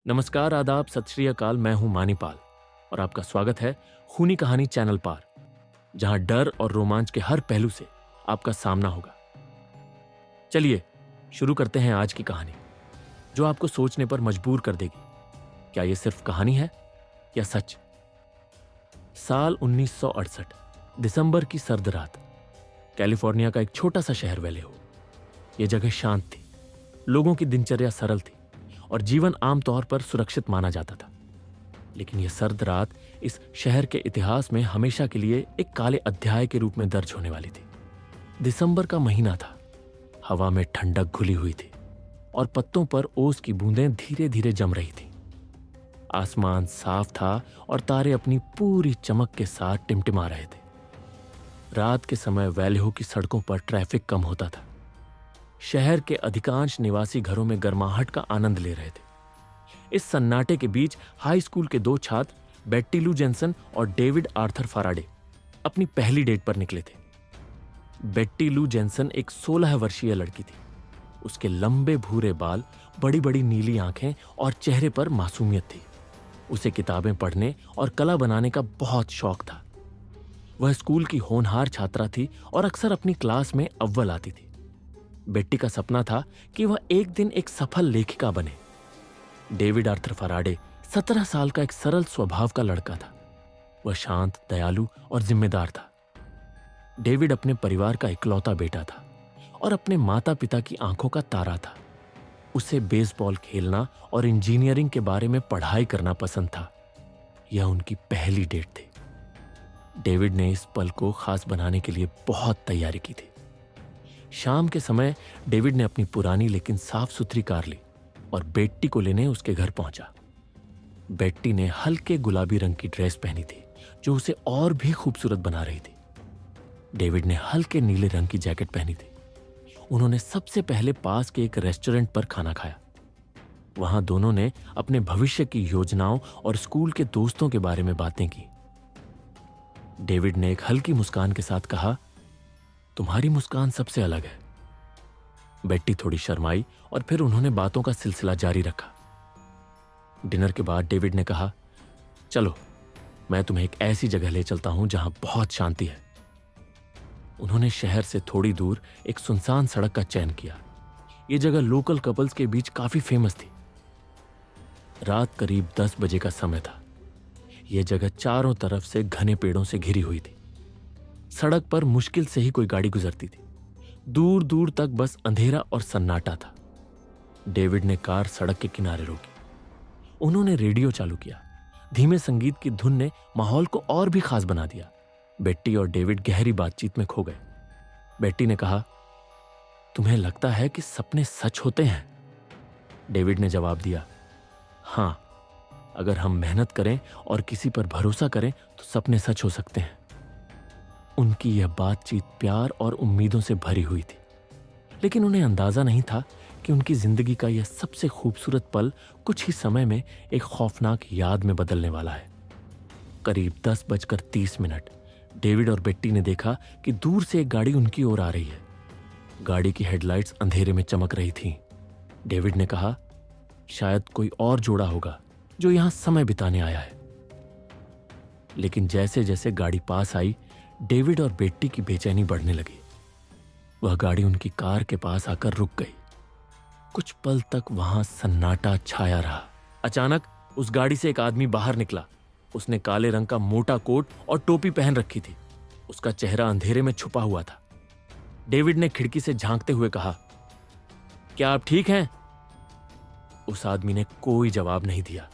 नमस्कार, आदाब, सत श्री अकाल। मैं हूं मानीपाल और आपका स्वागत है खूनी कहानी चैनल पर, जहां डर और रोमांच के हर पहलू से आपका सामना होगा। चलिए शुरू करते हैं आज की कहानी, जो आपको सोचने पर मजबूर कर देगी। क्या यह सिर्फ कहानी है या सच? साल 1968, दिसंबर की सर्द रात, कैलिफोर्निया का एक छोटा सा शहर वैल्यू। यह जगह शांत थी, लोगों की दिनचर्या सरल थी और जीवन आमतौर पर सुरक्षित माना जाता था। लेकिन यह सर्द रात इस शहर के इतिहास में हमेशा के लिए एक काले अध्याय के रूप में दर्ज होने वाली थी। दिसंबर का महीना था, हवा में ठंडक घुली हुई थी और पत्तों पर ओस की बूंदें धीरे धीरे जम रही थीं। आसमान साफ था और तारे अपनी पूरी चमक के साथ टिमटिमा रहे थे। रात के समय वैल्यू की सड़कों पर ट्रैफिक कम होता था। शहर के अधिकांश निवासी घरों में गर्माहट का आनंद ले रहे थे। इस सन्नाटे के बीच हाई स्कूल के दो छात्र बेट्टी लू जेनसन और डेविड आर्थर फाराडे अपनी पहली डेट पर निकले थे। बेट्टी लू जेनसन एक 16 वर्षीय लड़की थी। उसके लंबे भूरे बाल, बड़ी बड़ी नीली आंखें और चेहरे पर मासूमियत थी। उसे किताबें पढ़ने और कला बनाने का बहुत शौक था। वह स्कूल की होनहार छात्रा थी और अक्सर अपनी क्लास में अव्वल आती थी। बेट्टी का सपना था कि वह एक दिन एक सफल लेखिका बने। डेविड आर्थर फराडे 17 साल का एक सरल स्वभाव का लड़का था। वह शांत, दयालु और जिम्मेदार था। डेविड अपने परिवार का इकलौता बेटा था और अपने माता पिता की आंखों का तारा था। उसे बेसबॉल खेलना और इंजीनियरिंग के बारे में पढ़ाई करना पसंद था। यह उनकी पहली डेट थी। डेविड ने इस पल को खास बनाने के लिए बहुत तैयारी की थी। शाम के समय डेविड ने अपनी पुरानी लेकिन साफ सुथरी कार ली और बेट्टी को लेने उसके घर पहुंचा। बेट्टी ने हल्के गुलाबी रंग की ड्रेस पहनी थी, जो उसे और भी खूबसूरत बना रही थी। डेविड ने हल्के नीले रंग की जैकेट पहनी थी। उन्होंने सबसे पहले पास के एक रेस्टोरेंट पर खाना खाया। वहां दोनों ने अपने भविष्य की योजनाओं और स्कूल के दोस्तों के बारे में बातें की। डेविड ने एक हल्की मुस्कान के साथ कहा, तुम्हारी मुस्कान सबसे अलग है। बेट्टी थोड़ी शर्माई और फिर उन्होंने बातों का सिलसिला जारी रखा। डिनर के बाद डेविड ने कहा, चलो मैं तुम्हें एक ऐसी जगह ले चलता हूं जहां बहुत शांति है। उन्होंने शहर से थोड़ी दूर एक सुनसान सड़क का चयन किया। यह जगह लोकल कपल्स के बीच काफी फेमस थी। रात करीब 10 बजे का समय था। यह जगह चारों तरफ से घने पेड़ों से घिरी हुई थी। सड़क पर मुश्किल से ही कोई गाड़ी गुजरती थी। दूर दूर तक बस अंधेरा और सन्नाटा था। डेविड ने कार सड़क के किनारे रोकी। उन्होंने रेडियो चालू किया। धीमे संगीत की धुन ने माहौल को और भी खास बना दिया। बेट्टी और डेविड गहरी बातचीत में खो गए। बेट्टी ने कहा, तुम्हें लगता है कि सपने सच होते हैं? डेविड ने जवाब दिया, हां, अगर हम मेहनत करें और किसी पर भरोसा करें तो सपने सच हो सकते हैं। उनकी यह बातचीत प्यार और उम्मीदों से भरी हुई थी, लेकिन उन्हें अंदाजा नहीं था कि उनकी जिंदगी का यह सबसे खूबसूरत पल कुछ ही समय में एक खौफनाक याद में बदलने वाला है। करीब 10:30 डेविड और बेट्टी ने देखा कि दूर से एक गाड़ी उनकी ओर आ रही है। गाड़ी की हेडलाइट्स अंधेरे में चमक रही थीं। डेविड ने कहा, शायद कोई और जोड़ा होगा जो यहां समय बिताने आया है। लेकिन जैसे जैसे गाड़ी पास आई, डेविड और बेट्टी की बेचैनी बढ़ने लगी। वह गाड़ी उनकी कार के पास आकर रुक गई। कुछ पल तक वहां सन्नाटा छाया रहा। अचानक उस गाड़ी से एक आदमी बाहर निकला। उसने काले रंग का मोटा कोट और टोपी पहन रखी थी। उसका चेहरा अंधेरे में छुपा हुआ था। डेविड ने खिड़की से झांकते हुए कहा, क्या आप ठीक हैं? उस आदमी ने कोई जवाब नहीं दिया।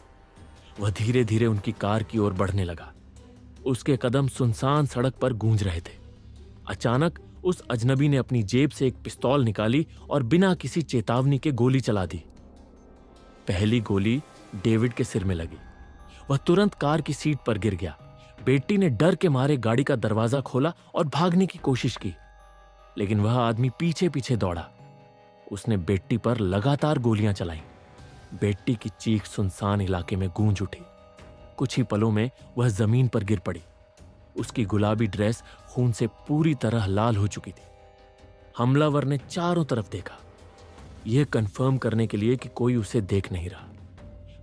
वह धीरे धीरे उनकी कार की ओर बढ़ने लगा। उसके कदम सुनसान सड़क पर गूंज रहे थे। अचानक उस अजनबी ने अपनी जेब से एक पिस्तौल निकाली और बिना किसी चेतावनी के गोली चला दी। पहली गोली डेविड के सिर में लगी। वह तुरंत कार की सीट पर गिर गया। बेट्टी ने डर के मारे गाड़ी का दरवाजा खोला और भागने की कोशिश की, लेकिन वह आदमी पीछे पीछे दौड़ा। उसने बेट्टी पर लगातार गोलियां चलाईं। बेट्टी की चीख सुनसान इलाके में गूंज उठी। कुछ ही पलों में वह जमीन पर गिर पड़ी। उसकी गुलाबी ड्रेस खून से पूरी तरह लाल हो चुकी थी। हमलावर ने चारों तरफ देखा, यह कंफर्म करने के लिए कि कोई उसे देख नहीं रहा।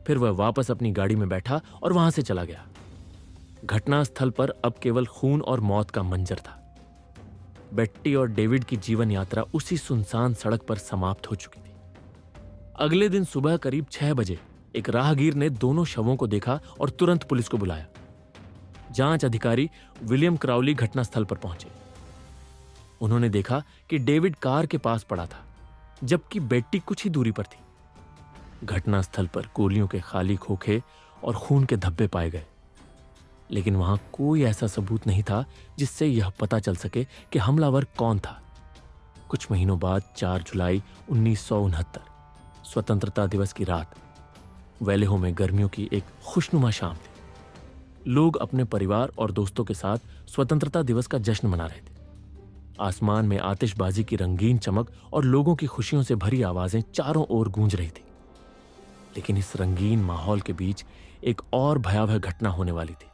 फिर वह वापस अपनी गाड़ी में बैठा और वहां से चला गया। घटनास्थल पर अब केवल खून और मौत का मंजर था। बेट्टी और डेविड की जीवन यात्रा उसी सुनसान सड़क पर समाप्त हो चुकी थी। अगले दिन सुबह करीब 6 बजे एक राहगीर ने दोनों शवों को देखा और तुरंत पुलिस को बुलाया। जांच अधिकारी विलियम क्राउली घटनास्थल पर पहुंचे। उन्होंने देखा कि डेविड कार के पास पड़ा था, जबकि बेट्टी कुछ ही दूरी पर थी। घटनास्थल पर गोलियों के खाली खोखे और खून के धब्बे पाए गए, लेकिन वहां कोई ऐसा सबूत नहीं था जिससे यह पता चल सके कि हमलावर कौन था। कुछ महीनों बाद 4 जुलाई 1969 स्वतंत्रता दिवस की रात वेलेहो में गर्मियों की एक खुशनुमा शाम थी। लोग अपने परिवार और दोस्तों के साथ स्वतंत्रता दिवस का जश्न मना रहे थे। आसमान में आतिशबाजी की रंगीन चमक और लोगों की खुशियों से भरी आवाजें चारों ओर गूंज रही थी। लेकिन इस रंगीन माहौल के बीच एक और भयावह घटना होने वाली थी,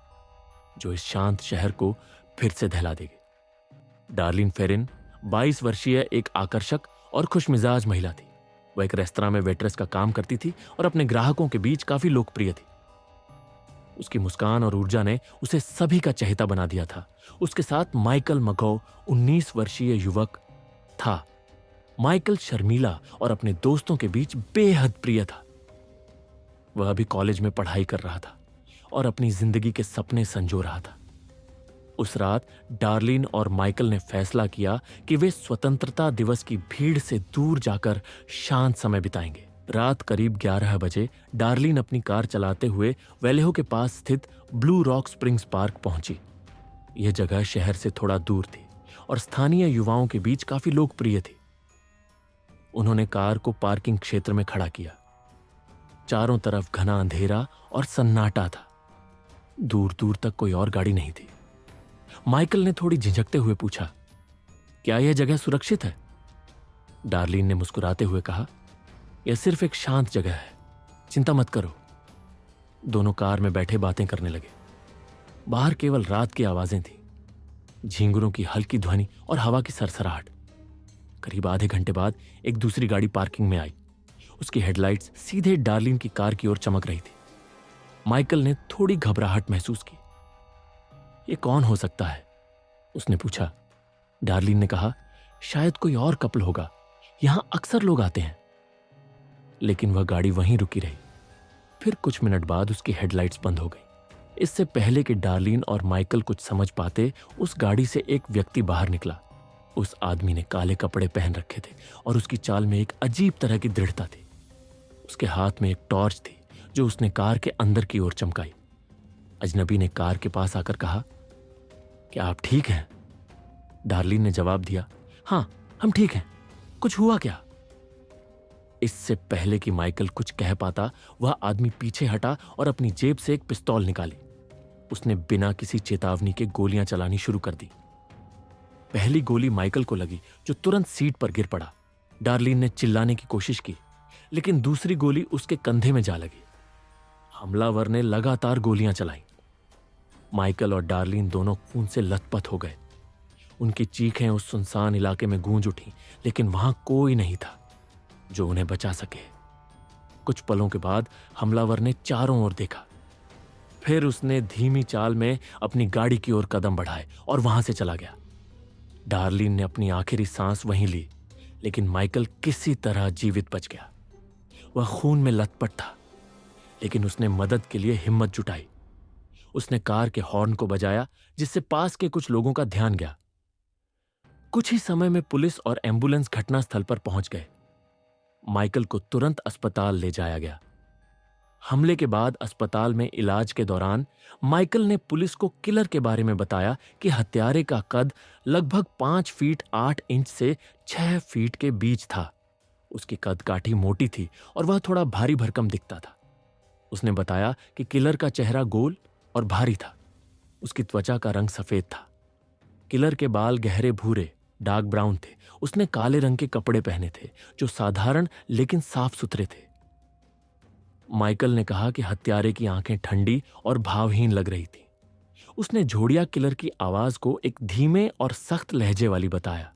जो इस शांत शहर को फिर से दहला देगी। डार्लिन फेरिन 22 वर्षीय एक आकर्षक और खुशमिजाज महिला थी। वह एक रेस्तरां में वेट्रेस का काम करती थी और अपने ग्राहकों के बीच काफी लोकप्रिय थी। उसकी मुस्कान और ऊर्जा ने उसे सभी का चहेता बना दिया था। उसके साथ माइकल मगो 19 वर्षीय युवक था। माइकल शर्मीला और अपने दोस्तों के बीच बेहद प्रिय था। वह अभी कॉलेज में पढ़ाई कर रहा था और अपनी जिंदगी के सपने संजो रहा था। उस रात डार्लिन और माइकल ने फैसला किया कि वे स्वतंत्रता दिवस की भीड़ से दूर जाकर शांत समय बिताएंगे। रात करीब 11 बजे डार्लिन अपनी कार चलाते हुए वेलेहो के पास स्थित ब्लू रॉक स्प्रिंग्स पार्क पहुंची। यह जगह शहर से थोड़ा दूर थी और स्थानीय युवाओं के बीच काफी लोकप्रिय थी। उन्होंने कार को पार्किंग क्षेत्र में खड़ा किया। चारों तरफ घना अंधेरा और सन्नाटा था। दूर दूर तक कोई और गाड़ी नहीं थी। माइकल ने थोड़ी झिझकते हुए पूछा, क्या यह जगह सुरक्षित है? डार्लिन ने मुस्कुराते हुए कहा, यह सिर्फ एक शांत जगह है, चिंता मत करो। दोनों कार में बैठे बातें करने लगे। बाहर केवल रात की आवाजें थी, झींगुरों की हल्की ध्वनि और हवा की सरसराहट। करीब आधे घंटे बाद एक दूसरी गाड़ी पार्किंग में आई। उसकी हेडलाइट्स सीधे डार्लिन की कार की ओर चमक रही थी। माइकल ने थोड़ी घबराहट महसूस की। यह कौन हो सकता है? उसने पूछा। डार्लिन ने कहा, शायद कोई और कपल होगा, यहां अक्सर लोग आते हैं। लेकिन वह गाड़ी वहीं रुकी रही। फिर कुछ मिनट बाद उसकी हेडलाइट्स बंद हो गई। इससे पहले कि डार्लिन और माइकल कुछ समझ पाते, उस गाड़ी से एक व्यक्ति बाहर निकला। उस आदमी ने काले कपड़े पहन रखे थे और उसकी चाल में एक अजीब तरह की दृढ़ता थी। उसके हाथ में एक टॉर्च थी जो उसने कार के अंदर की ओर चमकाई। अजनबी ने कार के पास आकर कहा, क्या आप ठीक हैं? डार्लिन ने जवाब दिया, हां, हम ठीक हैं। कुछ हुआ क्या? इससे पहले कि माइकल कुछ कह पाता, वह आदमी पीछे हटा और अपनी जेब से एक पिस्तौल निकाली। उसने बिना किसी चेतावनी के गोलियां चलानी शुरू कर दी। पहली गोली माइकल को लगी, जो तुरंत सीट पर गिर पड़ा। डार्लिन ने चिल्लाने की कोशिश की, लेकिन दूसरी गोली उसके कंधे में जा लगी। हमलावर ने लगातार गोलियां चलाई। माइकल और डार्लिन दोनों खून से लथपथ हो गए। उनकी चीखें उस सुनसान इलाके में गूंज उठी, लेकिन वहां कोई नहीं था जो उन्हें बचा सके। कुछ पलों के बाद हमलावर ने चारों ओर देखा। फिर उसने धीमी चाल में अपनी गाड़ी की ओर कदम बढ़ाए और वहां से चला गया। डार्लिन ने अपनी आखिरी सांस वहीं ली, लेकिन माइकल किसी तरह जीवित बच गया। वह खून में लथपथ था, लेकिन उसने मदद के लिए हिम्मत जुटाई। उसने कार के हॉर्न को बजाया, जिससे पास के कुछ लोगों का ध्यान गया। कुछ ही समय में पुलिस और एम्बुलेंस घटनास्थल पर पहुंच गए। माइकल को तुरंत अस्पताल ले जाया गया। हमले के बाद अस्पताल में इलाज के दौरान माइकल ने पुलिस को किलर के बारे में बताया कि हत्यारे का कद लगभग 5 फीट 8 इंच से 6 फीट के बीच था। उसकी कदकाठी मोटी थी और वह थोड़ा भारी भरकम दिखता था। उसने बताया कि किलर का चेहरा गोल और भारी था। उसकी त्वचा का रंग सफेद था। किलर के बाल गहरे भूरे डार्क ब्राउन थे। उसने काले रंग के कपड़े पहने थे, जो साधारण लेकिन साफ सुथरे थे। माइकल ने कहा कि हत्यारे की आंखें ठंडी और भावहीन लग रही थी। उसने झोड़िया किलर की आवाज को एक धीमे और सख्त लहजे वाली बताया।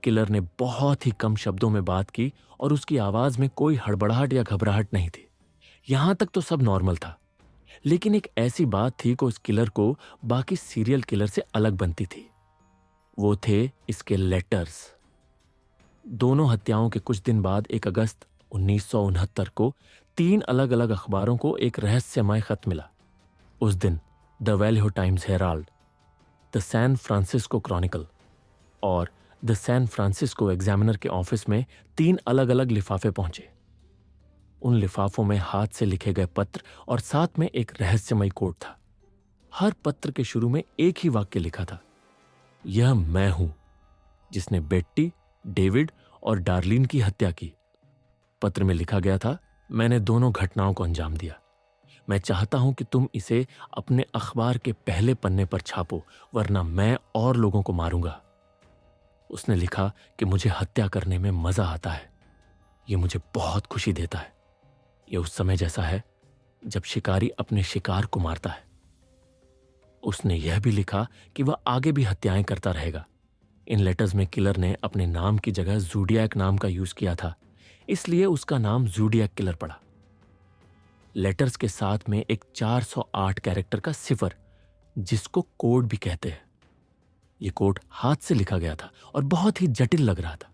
किलर ने बहुत ही कम शब्दों में बात की और उसकी आवाज में कोई हड़बड़ाहट या घबराहट नहीं थी। यहां तक तो सब नॉर्मल था, लेकिन एक ऐसी बात थी कि उस किलर को बाकी सीरियल किलर से अलग बनती थी। वो थे इसके लेटर्स। दोनों हत्याओं के कुछ दिन बाद 1 अगस्त 1969 को 3 अलग अलग अखबारों को एक रहस्यमय खत मिला। उस दिन the Value Times Herald, the San Francisco Chronicle और द सैन फ्रांसिस्को एग्जामिनर के ऑफिस में 3 अलग अलग लिफाफे पहुंचे। उन लिफाफों में हाथ से लिखे गए पत्र और साथ में एक रहस्यमय कोड था। हर पत्र के शुरू में एक ही वाक्य लिखा था, यह मैं हूं जिसने बेट्टी, डेविड और डार्लिन की हत्या की। पत्र में लिखा गया था, मैंने दोनों घटनाओं को अंजाम दिया। मैं चाहता हूं कि तुम इसे अपने अखबार के पहले पन्ने पर छापो, वरना मैं और लोगों को मारूंगा। उसने लिखा कि मुझे हत्या करने में मजा आता है, यह मुझे बहुत खुशी देता है। यह उस समय जैसा है जब शिकारी अपने शिकार को मारता है। उसने यह भी लिखा कि वह आगे भी हत्याएं करता रहेगा। इन लेटर्स में किलर ने अपने नाम की जगह ज़ोडिएक नाम का यूज किया था, इसलिए उसका नाम ज़ोडिएक किलर पड़ा। लेटर्स के साथ में एक 408 कैरेक्टर का सिफर, जिसको कोड भी कहते हैं। यह कोड हाथ से लिखा गया था और बहुत ही जटिल लग रहा था।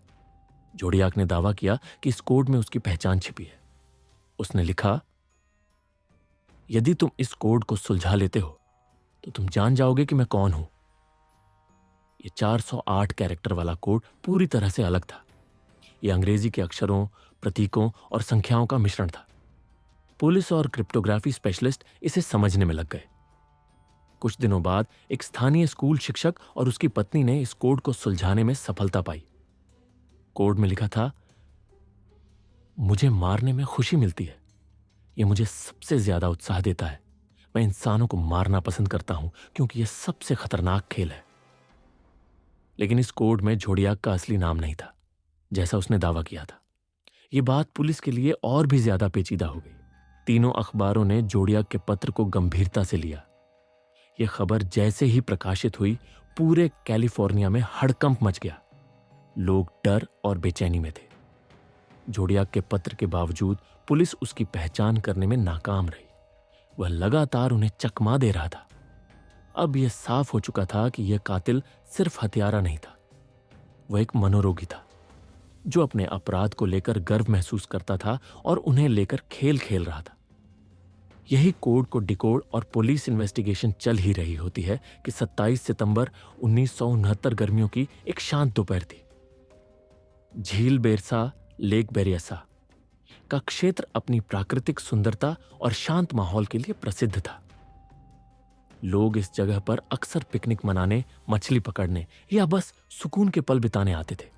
ज़ोडिएक ने दावा किया कि इस कोड में उसकी पहचान छिपी है। उसने लिखा, यदि तुम इस कोड को सुलझा लेते हो तो तुम जान जाओगे कि मैं कौन हूं। यह 408 कैरेक्टर वाला कोड पूरी तरह से अलग था। यह अंग्रेजी के अक्षरों, प्रतीकों और संख्याओं का मिश्रण था। पुलिस और क्रिप्टोग्राफी स्पेशलिस्ट इसे समझने में लग गए। कुछ दिनों बाद एक स्थानीय स्कूल शिक्षक और उसकी पत्नी ने इस कोड को सुलझाने में सफलता पाई। कोड में लिखा था, मुझे मारने में खुशी मिलती है, यह मुझे सबसे ज्यादा उत्साह देता है। मैं इंसानों को मारना पसंद करता हूं क्योंकि यह सबसे खतरनाक खेल है। लेकिन इस कोड में ज़ोडिएक का असली नाम नहीं था, जैसा उसने दावा किया था। यह बात पुलिस के लिए और भी ज्यादा पेचीदा हो गई। तीनों अखबारों ने ज़ोडिएक के पत्र को गंभीरता से लिया। यह खबर जैसे ही प्रकाशित हुई, पूरे कैलिफोर्निया में हड़कंप मच गया। लोग डर और बेचैनी में थे। ज़ोडिएक के पत्र के बावजूद पुलिस उसकी पहचान करने में नाकाम रही। वह लगातार उन्हें चकमा दे रहा था। अब यह साफ हो चुका था कि यह कातिल सिर्फ हत्यारा नहीं था, वह एक मनोरोगी था जो अपने अपराध को लेकर गर्व महसूस करता था और उन्हें लेकर खेल खेल रहा था। यही कोड को डिकोड और पुलिस इन्वेस्टिगेशन चल ही रही होती है कि 27 सितंबर 1969 गर्मियों की एक शांत दोपहर थी। झील बेरसा, लेक बेरियसा का क्षेत्र अपनी प्राकृतिक सुंदरता और शांत माहौल के लिए प्रसिद्ध था। लोग इस जगह पर अक्सर पिकनिक मनाने, मछली पकड़ने या बस सुकून के पल बिताने आते थे।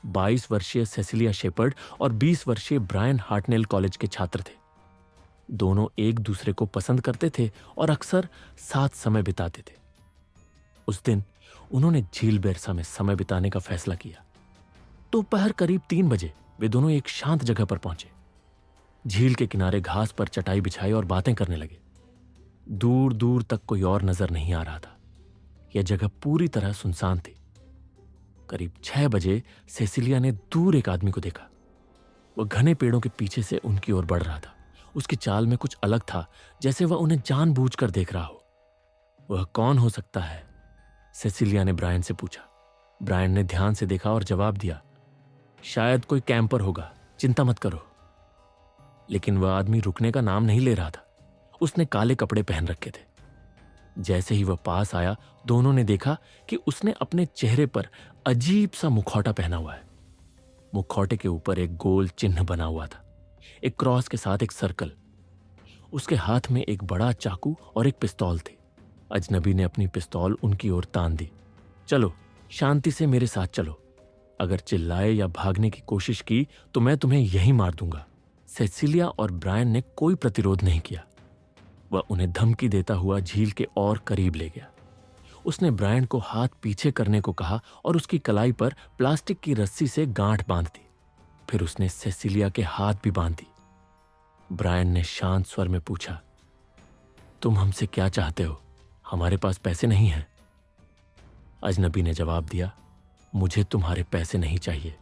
22 वर्षीय सेसिलिया शेपर्ड और 20 वर्षीय ब्रायन हार्टनेल कॉलेज के छात्र थे। दोनों एक दूसरे को पसंद करते थे और अक्सर साथ समय बिताते थे। उस दिन उन्होंने झील बेरसा में समय बिताने का फैसला किया। दोपहर करीब 3 बजे वे दोनों एक शांत जगह पर पहुंचे। झील के किनारे घास पर चटाई बिछाई और बातें करने लगे। दूर दूर तक कोई और नजर नहीं आ रहा था। यह जगह पूरी तरह सुनसान थी। करीब 6 बजे सेसिलिया ने दूर एक आदमी को देखा। वह घने पेड़ों के पीछे से उनकी ओर बढ़ रहा था। उसकी चाल में कुछ अलग था, जैसे वह उन्हें जानबूझकर देख रहा हो। वह कौन हो सकता है? सेसिलिया ने ब्रायन से पूछा। ब्रायन ने ध्यान से देखा और जवाब दिया, शायद कोई कैंपर होगा, चिंता मत करो। लेकिन वह आदमी रुकने का नाम नहीं ले रहा था। उसने काले कपड़े पहन रखे थे। जैसे ही वह पास आया, दोनों ने देखा कि उसने अपने चेहरे पर अजीब सा मुखौटा पहना हुआ है। मुखौटे के ऊपर एक गोल चिन्ह बना हुआ था, एक क्रॉस के साथ एक सर्कल। उसके हाथ में एक बड़ा चाकू और एक पिस्तौल थी। अजनबी ने अपनी पिस्तौल उनकी ओर तान दी। चलो, शांति से मेरे साथ चलो। अगर चिल्लाए या भागने की कोशिश की तो मैं तुम्हें यहीं मार दूंगा। सेसिलिया और ब्रायन ने कोई प्रतिरोध नहीं किया। वह उन्हें धमकी देता हुआ झील के और करीब ले गया। उसने ब्रायन को हाथ पीछे करने को कहा और उसकी कलाई पर प्लास्टिक की रस्सी से गांठ बांध दी। फिर उसने सेसिलिया के हाथ भी बांध दी। ब्रायन ने शांत स्वर में पूछा, तुम हमसे क्या चाहते हो? हमारे पास पैसे नहीं हैं। अजनबी ने जवाब दिया, मुझे तुम्हारे पैसे नहीं चाहिए,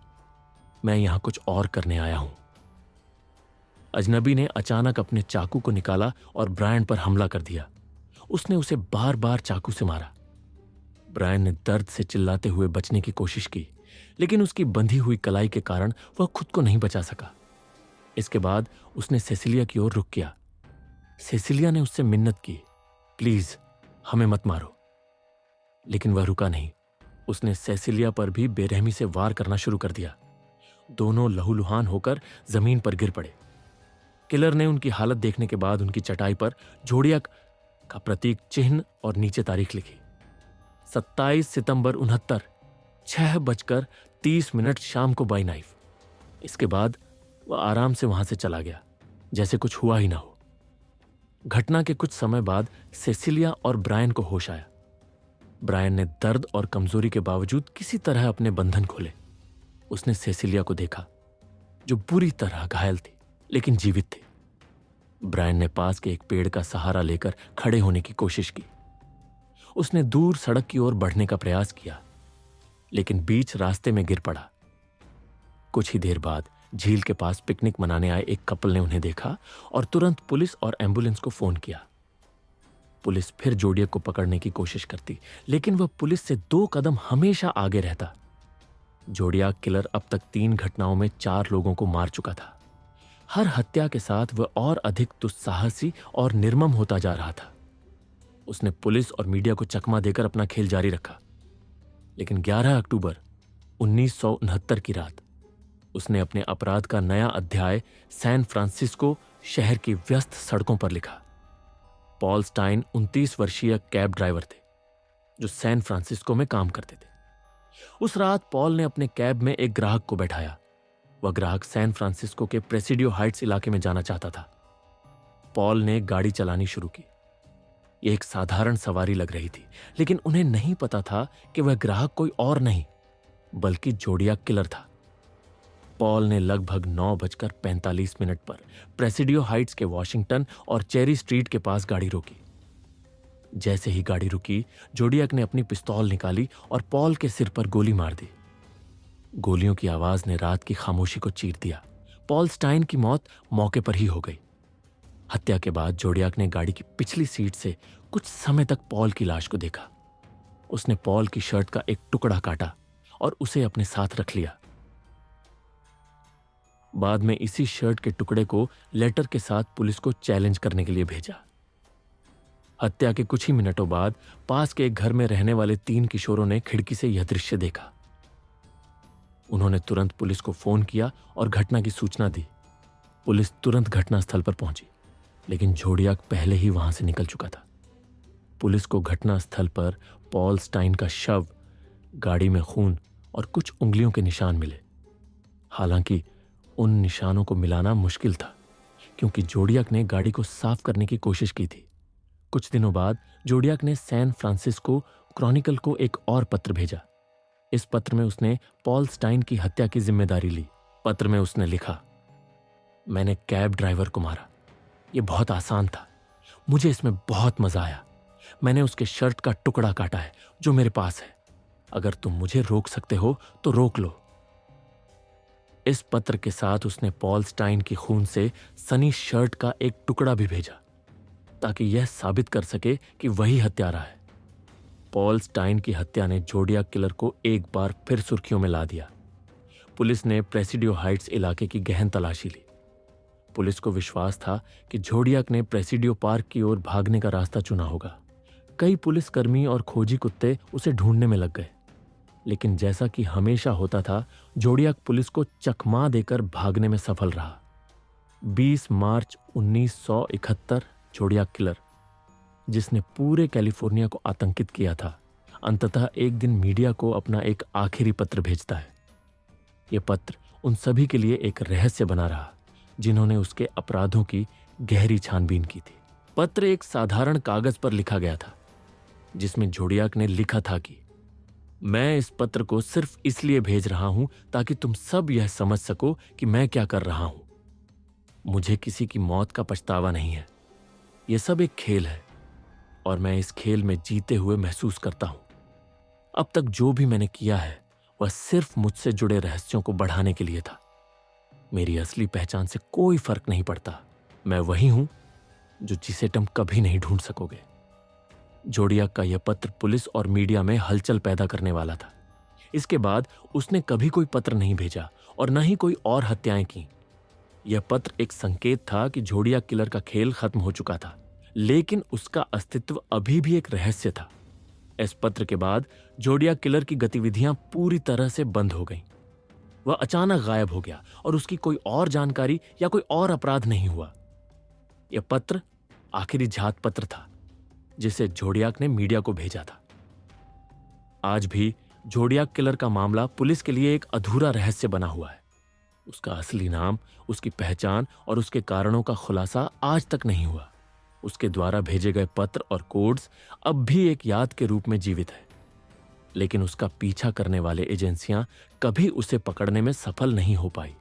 मैं यहां कुछ और करने आया हूं। अजनबी ने अचानक अपने चाकू को निकाला और ब्रायन पर हमला कर दिया। उसने उसे बार बार चाकू से मारा। ब्रायन ने दर्द से चिल्लाते हुए बचने की कोशिश की, लेकिन उसकी बंधी हुई कलाई के कारण वह खुद को नहीं बचा सका। इसके बाद उसने सेसिलिया की ओर रुख किया। सेसिलिया ने उससे मिन्नत की, प्लीज हमें मत मारो, लेकिन वह रुका नहीं। उसने सेसिलिया पर भी बेरहमी से वार करना शुरू कर दिया। दोनों लहूलुहान होकर जमीन पर गिर पड़े। किलर ने उनकी हालत देखने के बाद उनकी चटाई पर जोडियाक का प्रतीक चिन्ह और नीचे तारीख लिखी, 27 सितंबर 69, 6:30 शाम को बाई नाइफ। इसके बाद वह आराम से वहां से चला गया, जैसे कुछ हुआ ही ना हो। घटना के कुछ समय बाद सेसिलिया और ब्रायन को होश आया। ब्रायन ने दर्द और कमजोरी के बावजूद किसी तरह अपने बंधन खोले। उसने सेसिलिया को देखा, जो बुरी तरह घायल थी लेकिन जीवित थी। ब्रायन ने पास के एक पेड़ का सहारा लेकर खड़े होने की कोशिश की। उसने दूर सड़क की ओर बढ़ने का प्रयास किया, लेकिन बीच रास्ते में गिर पड़ा। कुछ ही देर बाद झील के पास पिकनिक मनाने आए एक कपल ने उन्हें देखा और तुरंत पुलिस और एम्बुलेंस को फोन किया। पुलिस फिर जोडियक को पकड़ने की कोशिश करती, लेकिन वह पुलिस से 2 कदम हमेशा आगे रहता। जोडियाक किलर अब तक 3 घटनाओं में 4 लोगों को मार चुका था। हर हत्या के साथ वह और अधिक दुस्साहसी और निर्मम होता जा रहा था। उसने पुलिस और मीडिया को चकमा देकर अपना खेल जारी रखा, लेकिन 11 अक्टूबर 1969 की रात उसने अपने अपराध का नया अध्याय सैन फ्रांसिस्को शहर की व्यस्त सड़कों पर लिखा। पॉल स्टाइन 29 वर्षीय कैब ड्राइवर थे, जो सैन फ्रांसिस्को में काम करते थे। उस रात पॉल ने अपने कैब में एक ग्राहक को बैठाया। वह ग्राहक सैन फ्रांसिस्को के प्रेसिडियो हाइट्स इलाके में जाना चाहता था। पॉल ने गाड़ी चलानी शुरू की। यह एक साधारण सवारी लग रही थी, लेकिन उन्हें नहीं पता था कि वह ग्राहक कोई और नहीं बल्कि जोडियाक किलर था। पॉल ने लगभग 9:45 पर प्रेसिडियो हाइट्स के वॉशिंगटन और चेरी स्ट्रीट के पास गाड़ी रोकी। जैसे ही गाड़ी रुकी, जोडियाक ने अपनी पिस्तौल निकाली और पॉल के सिर पर गोली मार दी। गोलियों की आवाज ने रात की खामोशी को चीर दिया। पॉल स्टाइन की मौत मौके पर ही हो गई। हत्या के बाद जोडियाक ने गाड़ी की पिछली सीट से कुछ समय तक पॉल की लाश को देखा। उसने पॉल की शर्ट का एक टुकड़ा काटा और उसे अपने साथ रख लिया। बाद में इसी शर्ट के टुकड़े को लेटर के साथ पुलिस को चैलेंज करने के लिए भेजा। हत्या के कुछ ही मिनटों बाद पास के एक घर में रहने वाले 3 किशोरों ने खिड़की से यह दृश्य देखा। उन्होंने तुरंत पुलिस को फोन किया और घटना की सूचना दी। पुलिस तुरंत घटनास्थल पर पहुंची, लेकिन जोडियाक पहले ही वहां से निकल चुका था। पुलिस को घटनास्थल पर पॉल स्टाइन का शव, गाड़ी में खून और कुछ उंगलियों के निशान मिले। हालांकि उन निशानों को मिलाना मुश्किल था, क्योंकि जोडियाक ने गाड़ी को साफ करने की कोशिश की थी। कुछ दिनों बाद जोडियाक ने सैन फ्रांसिस्को क्रॉनिकल को एक और पत्र भेजा। इस पत्र में उसने पॉल स्टाइन की हत्या की जिम्मेदारी ली। पत्र में उसने लिखा, मैंने कैब ड्राइवर को मारा। यह बहुत आसान था। मुझे इसमें बहुत मजा आया। मैंने उसके शर्ट का टुकड़ा काटा है जो मेरे पास है। अगर तुम मुझे रोक सकते हो तो रोक लो। इस पत्र के साथ उसने पॉल स्टाइन की खून से सनी शर्ट का एक टुकड़ा भी भेजा, ताकि यह साबित कर सके कि वही हत्यारा है। पॉल स्टाइन की हत्या ने जोडियाक किलर को एक बार फिर सुर्खियों में ला दिया। पुलिस ने प्रेसिडियो हाइट्स इलाके की गहन तलाशी ली। पुलिस को विश्वास था कि जोडियाक ने प्रेसिडियो पार्क की ओर भागने का रास्ता चुना होगा। कई पुलिसकर्मी और खोजी कुत्ते उसे ढूंढने में लग गए, लेकिन जैसा कि हमेशा होता था, जोडियाक पुलिस को चकमा देकर भागने में सफल रहा। 20 मार्च 1971 जोडियाक किलर, जिसने पूरे कैलिफोर्निया को आतंकित किया था, अंततः एक दिन मीडिया को अपना एक आखिरी पत्र भेजता है। यह पत्र उन सभी के लिए एक रहस्य बना रहा जिन्होंने उसके अपराधों की गहरी छानबीन की थी। पत्र एक साधारण कागज पर लिखा गया था, जिसमें जोडियाक ने लिखा था कि मैं इस पत्र को सिर्फ इसलिए भेज रहा हूं ताकि तुम सब यह समझ सको कि मैं क्या कर रहा हूं। मुझे किसी की मौत का पछतावा नहीं है। यह सब एक खेल है और मैं इस खेल में जीते हुए महसूस करता हूं। अब तक जो भी मैंने किया है वह सिर्फ मुझसे जुड़े रहस्यों को बढ़ाने के लिए था। मेरी असली पहचान से कोई फर्क नहीं पड़ता। मैं वही हूं जिसे तुम कभी नहीं ढूंढ सकोगे। जोडियाक का यह पत्र पुलिस और मीडिया में हलचल पैदा करने वाला था। इसके बाद उसने कभी कोई पत्र नहीं भेजा और न ही कोई और हत्याएं की। यह पत्र एक संकेत था कि जोडियाक किलर का खेल खत्म हो चुका था, लेकिन उसका अस्तित्व अभी भी एक रहस्य था। इस पत्र के बाद जोडियाक किलर की गतिविधियां पूरी तरह से बंद हो गईं। वह अचानक गायब हो गया और उसकी कोई और जानकारी या कोई और अपराध नहीं हुआ। यह पत्र आखिरी जात पत्र था जिसे जोडियाक ने मीडिया को भेजा था। आज भी जोडियाक किलर का मामला पुलिस के लिए एक अधूरा रहस्य बना हुआ है। उसका असली नाम, उसकी पहचान और उसके कारणों का खुलासा आज तक नहीं हुआ। उसके द्वारा भेजे गए पत्र और कोड्स अब भी एक याद के रूप में जीवित है, लेकिन उसका पीछा करने वाले एजेंसियां कभी उसे पकड़ने में सफल नहीं हो पाई।